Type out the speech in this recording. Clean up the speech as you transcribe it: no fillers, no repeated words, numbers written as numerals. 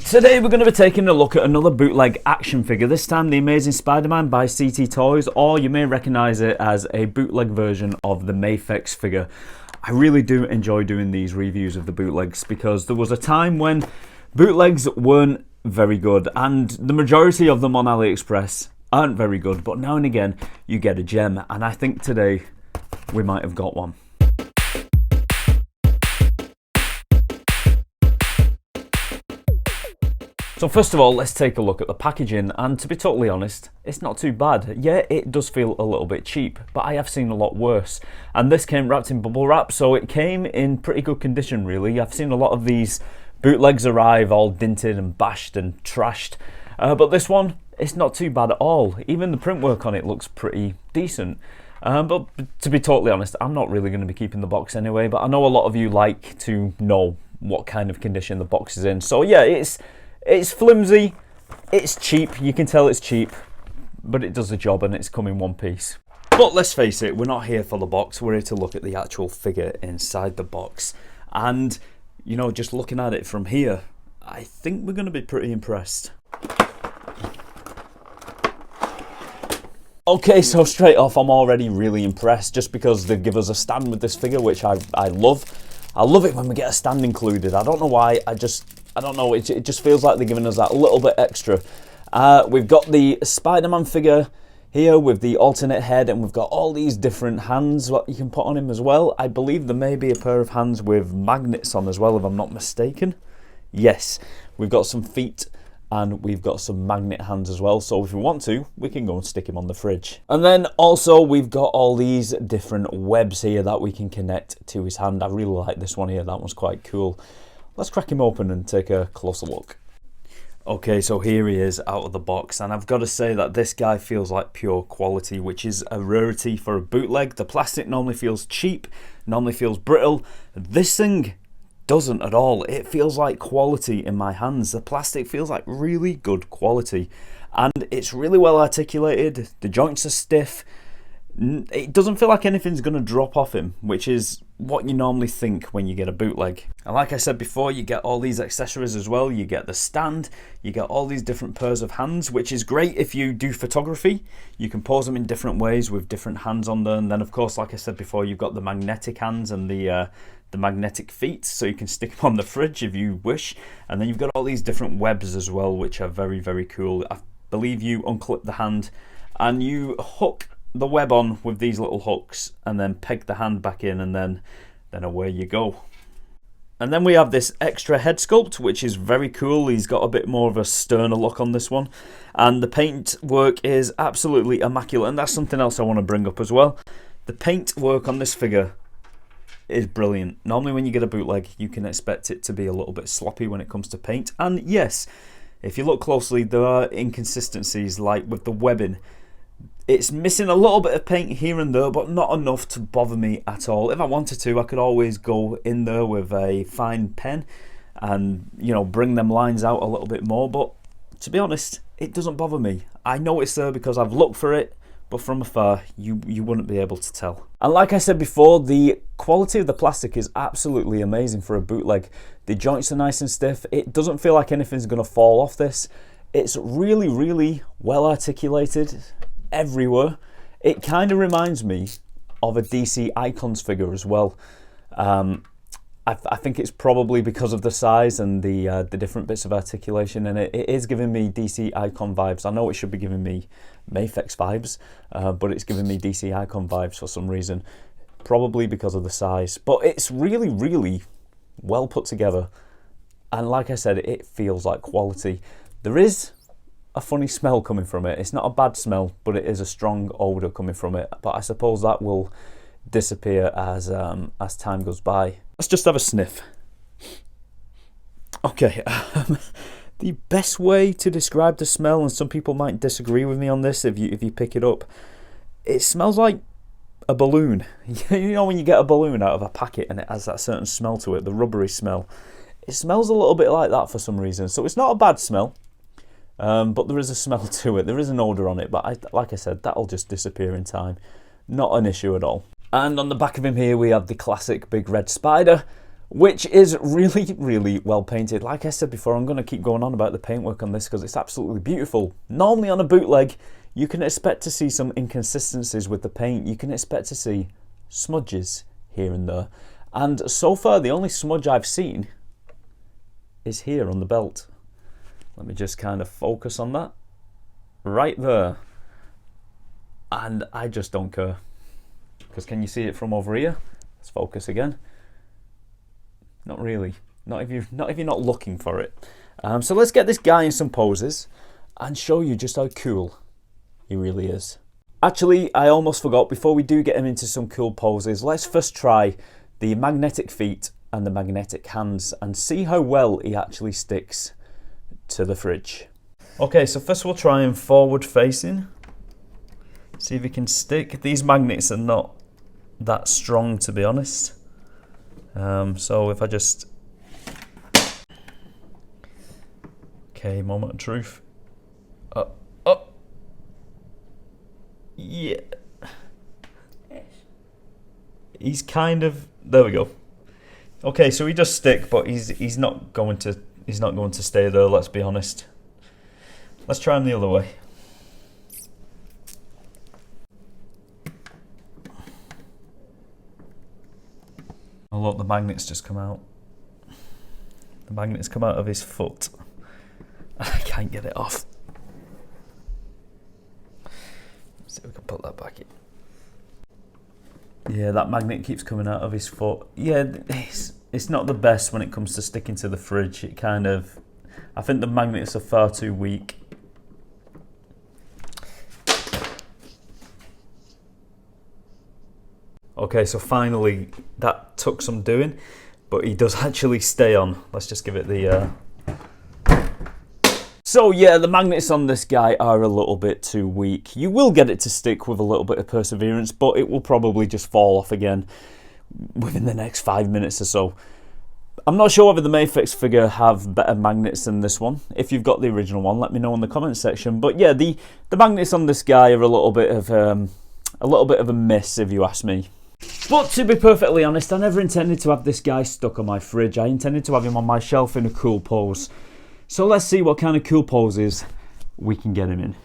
Today we're going to be taking a look at another bootleg action figure, this time the Amazing Spider-Man by CT Toys, or you may recognise it as a bootleg version of the Mafex figure. I really do enjoy doing these reviews of the bootlegs because there was a time when bootlegs weren't very good and the majority of them on AliExpress aren't very good, but now and again you get a gem, and I think today we might have got one. So first of all, let's take a look at the packaging, and to be totally honest, it's not too bad. Yeah, it does feel a little bit cheap, but I have seen a lot worse. And this came wrapped in bubble wrap, so it came in pretty good condition really. I've seen a lot of these bootlegs arrive all dinted and bashed and trashed, but this one, it's not too bad at all. Even the print work on it looks pretty decent. But to be totally honest, I'm not really going to be keeping the box anyway, but I know a lot of you like to know what kind of condition the box is in. So yeah, it's flimsy, it's cheap, you can tell it's cheap, but it does the job and it's come in one piece. But let's face it, we're not here for the box, we're here to look at the actual figure inside the box. And, you know, just looking at it from here, I think we're going to be pretty impressed. Okay, so straight off, I'm already really impressed just because they give us a stand with this figure, which I love. I love it when we get a stand included. I don't know why, I don't know, it just feels like they're giving us that little bit extra. We've got the Spider-Man figure here with the alternate head, and we've got all these different hands what you can put on him as well. I believe there may be a pair of hands with magnets on as well, if I'm not mistaken. Yes, we've got some feet and we've got some magnet hands as well, so if we want to, we can go and stick him on the fridge. And then also we've got all these different webs here that we can connect to his hand. I really like this one here, that one's quite cool. Let's crack him open and take a closer look. Okay, so here he is out of the box, and I've got to say that this guy feels like pure quality, which is a rarity for a bootleg. The plastic normally feels cheap, normally feels brittle. This thing doesn't at all. It feels like quality in my hands. The plastic feels like really good quality, and it's really well articulated. The joints are stiff. It doesn't feel like anything's going to drop off him, which is what you normally think when you get a bootleg. And like I said before, you get all these accessories as well. You get the stand, you get all these different pairs of hands, which is great if you do photography. You can pose them in different ways with different hands on them. And then of course, like I said before, you've got the magnetic hands and the magnetic feet, so you can stick them on the fridge if you wish. And then you've got all these different webs as well, which are very, very cool. I believe you unclip the hand and you hook the web on with these little hooks and then peg the hand back in, and then away you go. And then we have this extra head sculpt, which is very cool. He's got a bit more of a sterner look on this one, and the paint work is absolutely immaculate, and that's something else I want to bring up as well. The paint work on this figure is brilliant. Normally when you get a bootleg, you can expect it to be a little bit sloppy when it comes to paint, and yes, if you look closely, there are inconsistencies, like with the webbing. It's missing a little bit of paint here and there, but not enough to bother me at all. If I wanted to, I could always go in there with a fine pen and, you know, bring them lines out a little bit more, but to be honest, it doesn't bother me. I know it's there because I've looked for it, but from afar, you wouldn't be able to tell. And like I said before, the quality of the plastic is absolutely amazing for a bootleg. The joints are nice and stiff. It doesn't feel like anything's going to fall off this. It's really, really well articulated everywhere. It kind of reminds me of a DC Icons figure as well. I think it's probably because of the size and the different bits of articulation, and it is giving me DC Icon vibes. I know it should be giving me Mafex vibes, but it's giving me DC Icon vibes for some reason, probably because of the size. But it's really, really well put together, and like I said, it feels like quality. There is a funny smell coming from it. It's not a bad smell, but it is a strong odour coming from it. But I suppose that will disappear as time goes by. Let's just have a sniff. Okay, the best way to describe the smell, and some people might disagree with me on this if you pick it up, it smells like a balloon. You know when you get a balloon out of a packet and it has that certain smell to it, the rubbery smell. It smells a little bit like that for some reason. So it's not a bad smell. But there is a smell to it, there is an odour on it, but like I said, that'll just disappear in time. Not an issue at all. And on the back of him here we have the classic big red spider which is really, really well painted. Like I said before, I'm going to keep going on about the paintwork on this because it's absolutely beautiful. Normally on a bootleg, you can expect to see some inconsistencies with the paint. You can expect to see smudges here and there. And so far, the only smudge I've seen is here on the belt. Let me just kind of focus on that. Right there. And I just don't care. Because can you see it from over here? Let's focus again. Not really. Not if you're not looking for it. So let's get this guy in some poses and show you just how cool he really is. Actually, I almost forgot, before we do get him into some cool poses, let's first try the magnetic feet and the magnetic hands and see how well he actually sticks to the fridge. Okay, so first we'll try him forward facing. See if he can stick. These magnets are not that strong, to be honest. So if I just... Okay, moment of truth. Yeah. He's kind of... There we go. Okay, so he does stick, but he's not going to stay there, let's be honest. Let's try him the other way. Oh look, the magnets just come out. The magnets come out of his foot. I can't get it off. See if we can put that back in. Yeah, that magnet keeps coming out of his foot. Yeah, it's not the best when it comes to sticking to the fridge. It kind of... I think the magnets are far too weak. Okay, so finally that took some doing, but he does actually stay on. Let's just give it the... So yeah, the magnets on this guy are a little bit too weak. You will get it to stick with a little bit of perseverance, but it will probably just fall off again within the next 5 minutes or so. I'm not sure whether the Mafex figure have better magnets than this one. If you've got the original one, let me know in the comments section. But yeah, the magnets on this guy are a little bit of a miss, if you ask me. But to be perfectly honest, I never intended to have this guy stuck on my fridge. I intended to have him on my shelf in a cool pose. So let's see what kind of cool poses we can get him in.